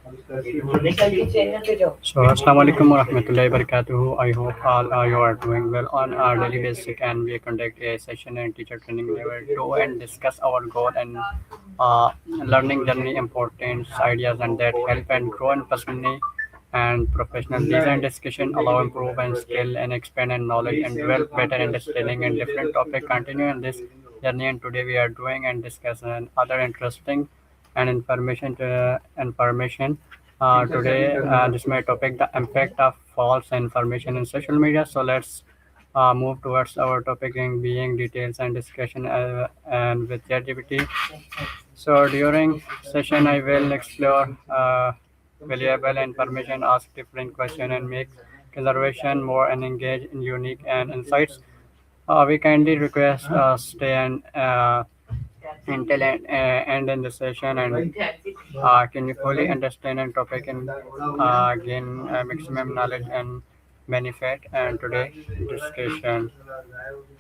So, Assalamu alaikum wa rahmatullahi wa barakatuhu. I hope all you are doing well on our daily basis, and we conduct a session and teacher training level 2 and discuss our goal and learning journey importance, ideas, and that help and grow and personally and professional. These and discussion allow improve and skill and expand and knowledge and develop better understanding and different topic continue in this journey. And today we are doing and discussing other interesting and information. Today, this is my topic: the impact of false information in social media. So let's move towards our topic in being details and discussion and with ChatGPT. So during session, I will explore valuable information, ask different questions, and make conservation more and engage in unique and insights. We kindly request stay and until end in the session and can you fully understand and topic and gain maximum knowledge and benefit and today discussion.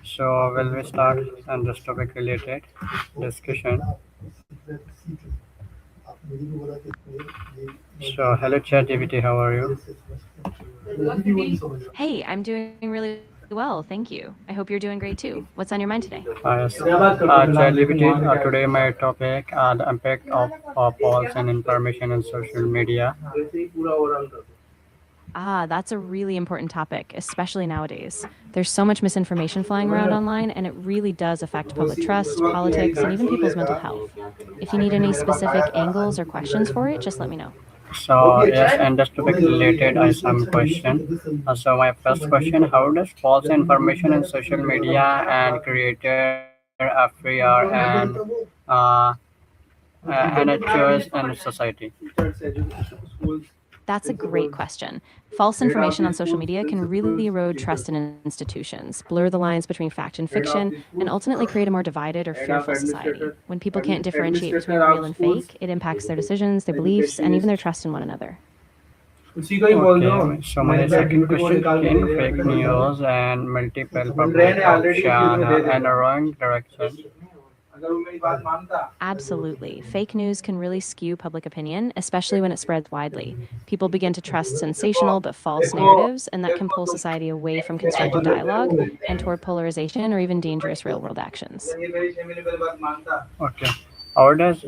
So will we start on this topic related discussion. So hello ChatGPT, how are you? Hey, I'm doing really well, thank you. I hope you're doing great too. What's on your mind today? Yes. ChatGPT, today my topic the impact of polls and information on social media. That's a really important topic, especially nowadays. There's so much misinformation flying around online, and it really does affect public trust, politics, and even people's mental health. If you need any specific angles or questions for it, just let me know. So yes, and just to be related, I some question. So my first question: how does false information in social media and creator free and uh, and a choice and society? That's a great question. False information on social media can really erode trust in institutions, blur the lines between fact and fiction, and ultimately create a more divided or fearful society. When people can't differentiate between real and fake, it impacts their decisions, their beliefs, and even their trust in one another. Okay, so my second question: can fake news and multiple public option and a wrong direction? Absolutely. Fake news can really skew public opinion, especially when it spreads widely. People begin to trust sensational but false narratives, and that can pull society away from constructive dialogue and toward polarization or even dangerous real world actions. Okay, how does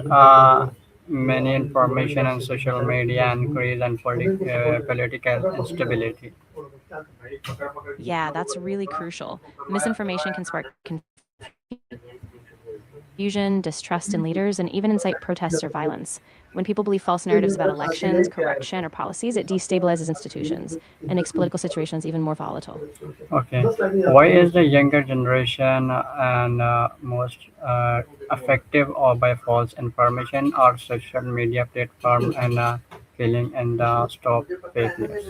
many information on social media increase and political instability? Yeah, that's really crucial. Misinformation can spark confusion, distrust in leaders, and even incite protests or violence. When people believe false narratives about elections, corruption, or policies, it destabilizes institutions and makes political situations even more volatile. Okay, why is the younger generation and most effective or by false information or social media platform and killing and stop fake news?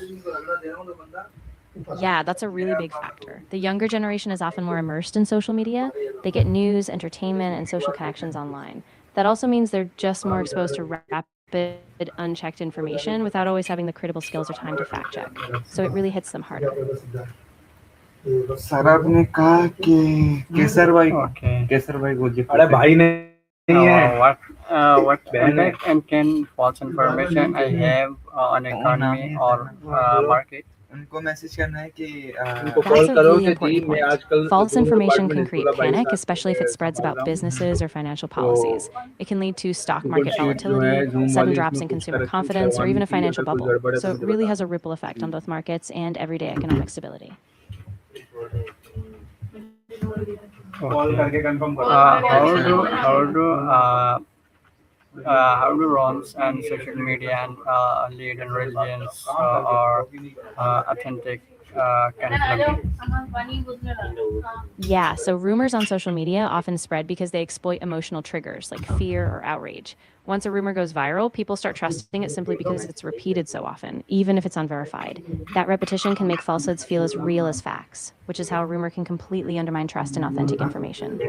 Yeah, that's a really big factor. The younger generation is often more immersed in social media. They get news, entertainment, and social connections online. That also means they're just more exposed to rapid, unchecked information without always having the critical skills or time to fact check. So it really hits them harder. Sir आपने कहा कि Okay. केसर भाई को अरे भाई नहीं है What impact and can false information I have on economy or market? उनको मैसेज करना है कि उनको That's कॉल a करो really कि जी important मैं point. आजकल False दोनों information डिपार्टमेंट can में create पूरा 22 panic, especially if it spreads about businesses or financial policies. It can lead to stock market sheet जो है volatility, जूम sudden वाली drops इसमें in कुछ consumer करेक्शन confidence, or करवानी even a थी financial अगर कोई bubble. गड़बड़ है So तो it मुझे really बता has a ripple effect on both markets and everyday economic stability. Call करके कंफर्म करो How do ROMs and social media and lead in religions or authentic conflict? Yeah, so rumors on social media often spread because they exploit emotional triggers like fear or outrage. Once a rumor goes viral, people start trusting it simply because it's repeated so often, even if it's unverified. That repetition can make falsehoods feel as real as facts, which is how a rumor can completely undermine trust in authentic information.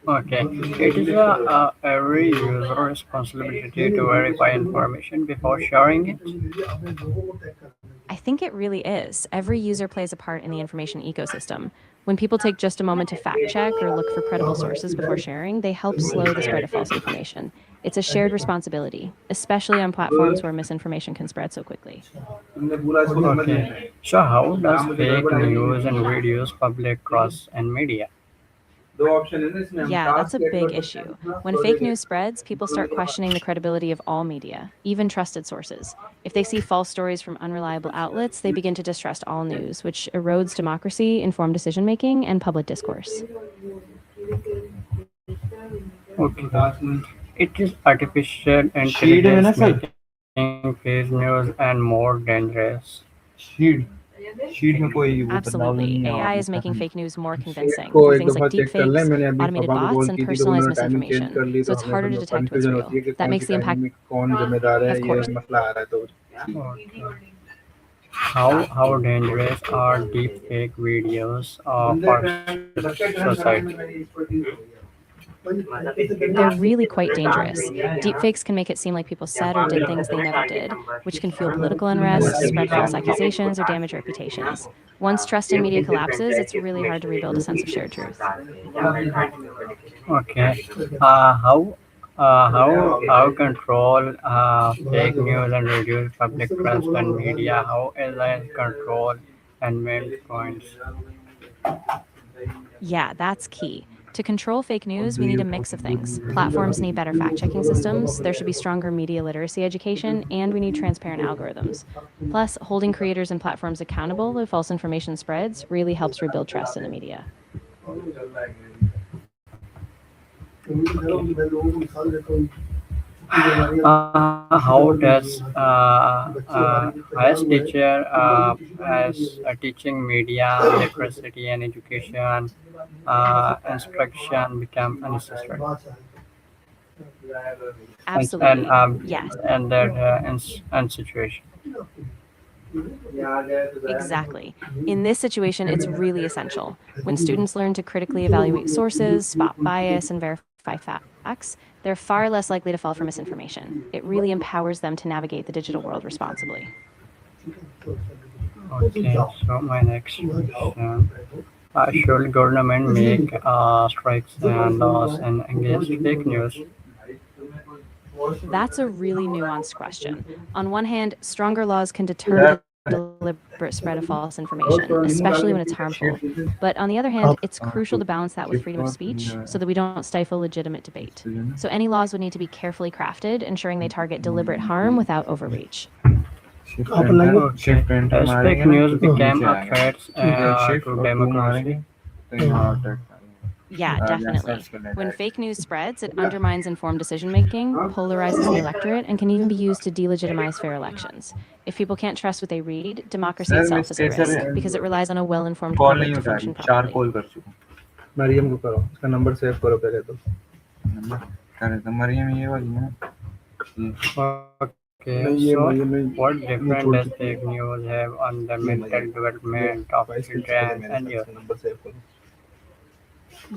Okay, it is every user responsibility to verify information before sharing it. I think it really is. Every user plays a part in the information ecosystem. When people take just a moment to fact check or look for credible sources before sharing, they help slow the spread of false information. It's a shared responsibility, especially on platforms where misinformation can spread so quickly. तुमने पूरा इसको समझ लिया Okay. So how does fake news and videos public cross and media? दो option है ना इसमें हम Yeah, that's task a set big कर सकते issue. हैं When fake project news spreads, people start questioning the credibility of all media, even trusted sources. If they see false stories from unreliable outlets, they begin to distrust all news, which erodes democracy, informed decision making, and public discourse. Okay. It is artificial sheet में ना intelligence sir making fake news and more dangerous. Sheet sheet में कोई वो बदलाव Absolutely. नहीं है AI और is making fake news more sheet convincing को through एक things दफा like चेक कर लें deepfakes, मैंने अभी automated पापा को bots, कॉल and की थी तो personalized उन्होंने टाइमिंग चेंज misinformation. कर ली So तो it's हमें harder फिर to मैं detect what's कन्फ्यूजन होती real. है कि That कौन makes सी the impact, टाइमिंग में कौन जिम्मेदार है of ये course. मसला आ रहा है तो Okay. How dangerous are deepfake videos for society? They're really quite dangerous. Deepfakes can make it seem like people said or did things they never did, which can fuel political unrest, spread false accusations, or damage reputations. Once trust in media collapses, it's really hard to rebuild a sense of shared truth. Okay. How control fake news and reduce public trust and media? How is that control and main points? Yeah, that's key. To control fake news, we need a mix of things. Platforms need better fact checking systems, there should be stronger media literacy education, and we need transparent algorithms. Plus, holding creators and platforms accountable if false information spreads really helps rebuild trust in the media. How does as teacher as teaching media literacy and education instruction become unnecessary and Absolutely. Yes, and that and situation. exactly. In this situation, it's really essential. When students learn to critically evaluate sources, spot bias, and verify facts, they're far less likely to fall for misinformation. It really empowers them to navigate the digital world responsibly. Okay, so my next question. Should government make strikes and laws and against fake news? That's a really nuanced question. On one hand, stronger laws can deter the deliberate spread of false information, especially when it's harmful. But on the other hand, it's crucial to balance that with freedom of speech so that we don't stifle legitimate debate. So any laws would need to be carefully crafted, ensuring they target deliberate harm without overreach. Okay. As fake news became a threat to democracy. Yeah, definitely. When fake news spreads, it undermines informed decision making, polarizes the electorate, and can even be used to delegitimize fair elections. If people can't trust what they read, democracy sir itself is at mister risk because it relies on a well informed call public नहीं to उठा function रही 4 properly. Call कर चुका हूं मरियम को करो उसका number save करो पहले तो नंबर करे तो मरियम ये वाली है Okay, नहीं ये so मरियम नहीं what ये difference छोड़ does चुकी fake है news have on the ये mental Mariyam development of voice clip children मेरे and साथ youth? से नंबर सेव करो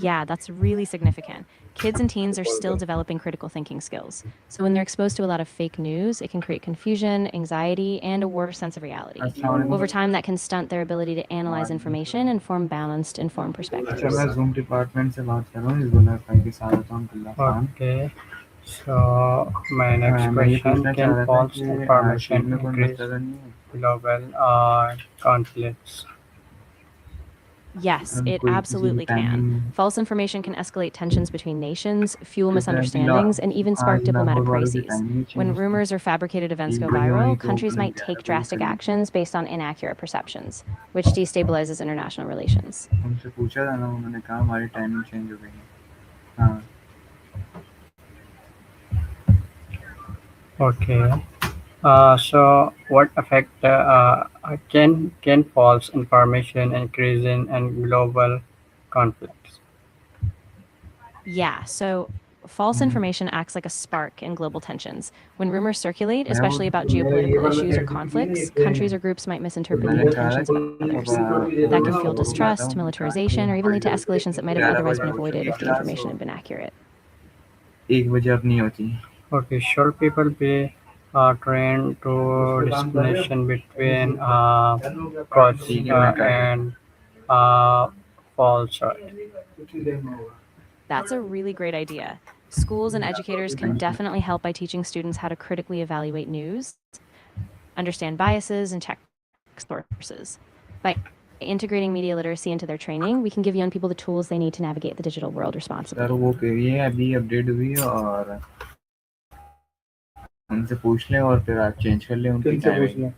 Yeah, that's really significant. Kids and teens are still developing critical thinking skills. So when they're exposed to a lot of fake news, it can create confusion, anxiety, and a worse sense of reality. Over time, that can stunt their ability to analyze information and form balanced, informed अच्छा perspectives. मैं zoom department से बात कर रहा हूँ इस भाई के साथ हूँ Abdullah Khan Okay, so my next मैं ये question, पूछना चाह can रहा था false कि शीट information में कोई increase मसला तो नहीं है global conflicts? Yes, it कोई किसी absolutely can. Timing False information can escalate tensions between nations, fuel जैसे अभी misunderstandings, and even spark आज diplomatic लाहौर वालों की crises. टाइमिंग When चेंज थी rumors or fabricated events 1 go बजे होनी viral, थी वो countries कल might 11 take बजे drastic करी actions based on inaccurate perceptions, which destabilizes international relations. उनसे पूछा था ना उन्होंने कहा हमारी टाइमिंग चेंज हो गई है हाँ Okay. So what effect can false information increase in and global conflicts? Yeah, so false information acts like a spark in global tensions. When rumors circulate, मैं वो especially about मेरे ये geopolitical वाला issues or edit भी conflicts, देखते countries हैं or groups might misinterpret the मैंने चाहा intentions of others. That can fuel distrust, militarization, or even lead to escalations that might have 11 otherwise बजे been हो चुकी avoided है if the क्लास information और had been accurate. 1 बजे अब नहीं होती Okay, should people be trained to distinction between truth ठीक है मैं कर रहा and uh, falsehood? That's a really great idea. Schools and educators can definitely help by teaching students how to critically evaluate news, understand biases, and check sources. By integrating media literacy into their training, we can give young people the tools they need to navigate the digital world responsibly. Sir वो ये अभी update हुई है और उनसे पूछ लें और फिर आप चेंज कर लें उनकी किनसे पूछ टाइमिंग लें?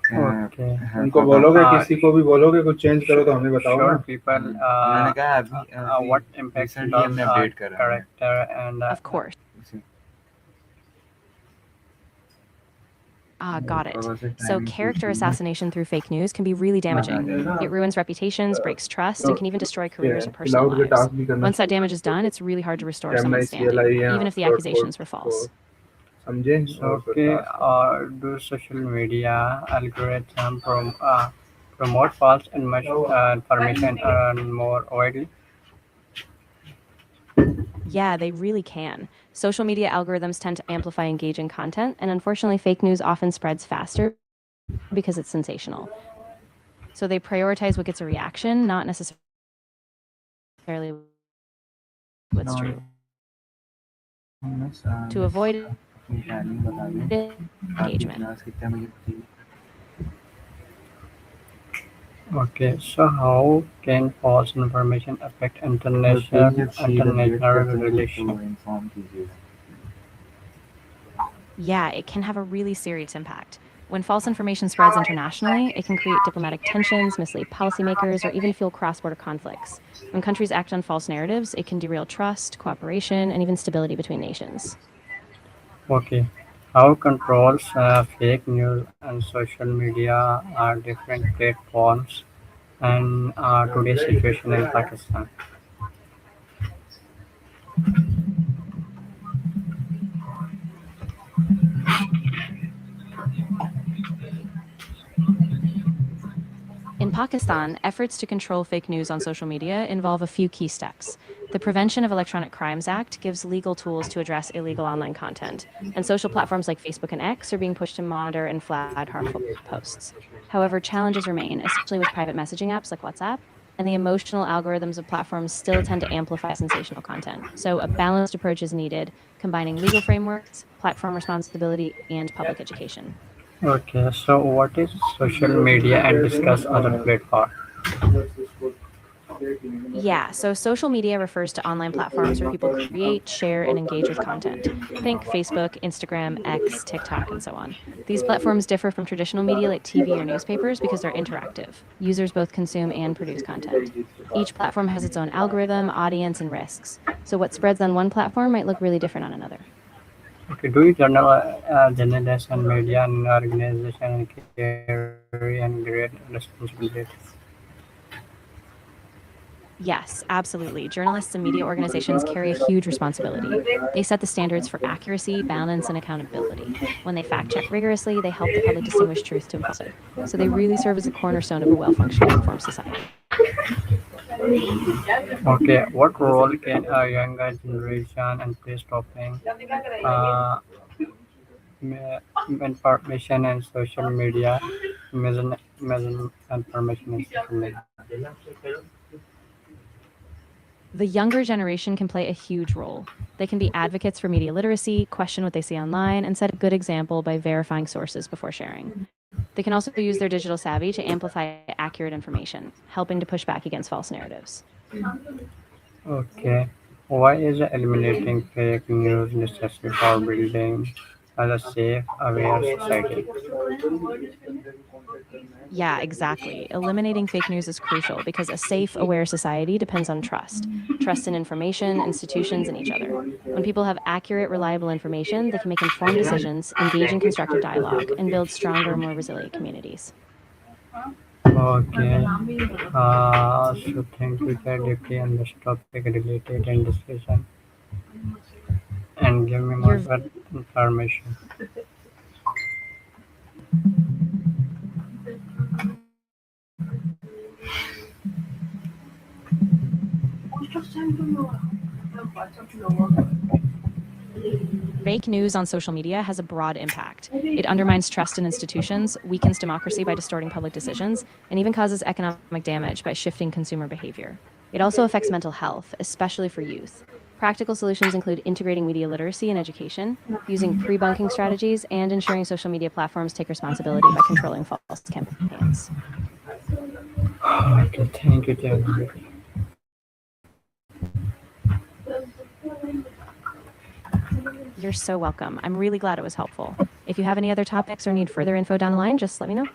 Okay. उनको बोलोगे हाँ, किसी को भी बोलोगे कुछ चेंज करो तो हमें बताओ ना Should people उन्होंने कहा अभी what impact recently does हमने अपडेट कर रहे हैं character and Of course. Got it. So character assassination through fake news can be really damaging. It ruins reputations, breaks trust, and can even destroy careers or personal lives. Once that damage is done, it's really hard to restore someone's standing, even if the accusations were false. समझे Okay, do social media algorithm promote false and much information more widely? Yeah, they really can. Social media algorithms tend to amplify engaging content, and unfortunately, fake news often spreads faster because it's sensational. So they prioritize what gets a reaction, not necessarily what's true. To avoid engagement. Okay, so how can false information affect international relations? Yeah, it can have a really serious impact. When false information spreads internationally, it can create diplomatic tensions, mislead policymakers, or even fuel cross-border conflicts. When countries act on false narratives, it can derail trust, cooperation, and even stability between nations. Okay, how controls fake news and social media are different platforms and today's situation in Pakistan? In Pakistan, efforts to control fake news on social media involve a few key steps. The Prevention of Electronic Crimes Act gives legal tools to address illegal online content, and social platforms like Facebook and X are being pushed to monitor and flag harmful posts. However, challenges remain, especially with private messaging apps like WhatsApp, and the emotional algorithms of platforms still tend to amplify sensational content. So a balanced approach is needed, combining legal frameworks, platform responsibility, and public education. Okay, so what is social media and discuss other platforms? Yeah, so social media refers to online platforms where people create, share, and engage with content. Think Facebook, Instagram, X, TikTok, and so on. These platforms differ from traditional media like TV or newspapers because they're interactive. Users both consume and produce content. Each platform has its own algorithm, audience, and risks. So what spreads on one platform might look really different on another. Okay, do you journalists and media and organization carry and great responsibilities? Yes, absolutely. Journalists and media organizations carry a huge responsibility. They set the standards for accuracy, balance, and accountability. When they fact check rigorously, they help the public distinguish truth to falsehood. So they really serve as a cornerstone of a well-functioning informed society. Okay, what role can a younger generation and play stopping uh, information and social media, misinformation and social media? The younger generation can play a huge role. They can be advocates for media literacy, question what they see online, and set a good example by verifying sources before sharing. They can also use their digital savvy to amplify accurate information, helping to push back against false narratives. Okay, why is eliminating fake news necessary for building a safe, aware society? Yeah, exactly. Eliminating fake news is crucial because a safe, aware society depends on trust. Trust in information, institutions, and each other. When people have accurate, reliable information, they can make informed decisions, engage in constructive dialogue, and build stronger, more resilient communities. Okay, so thank you, deeply on this topic related and discussion and give me more You're information. Fake news on social media has a broad impact. It undermines trust in institutions, weakens democracy by distorting public decisions, and even causes economic damage by shifting consumer behavior. It also affects mental health, especially for youth. Practical solutions include integrating media literacy in education, using pre-bunking strategies, and ensuring social media platforms take responsibility by controlling false campaigns. Okay, thank you, ChatGPT. You're so welcome. I'm really glad it was helpful. If you have any other topics or need further info down the line, just let me know.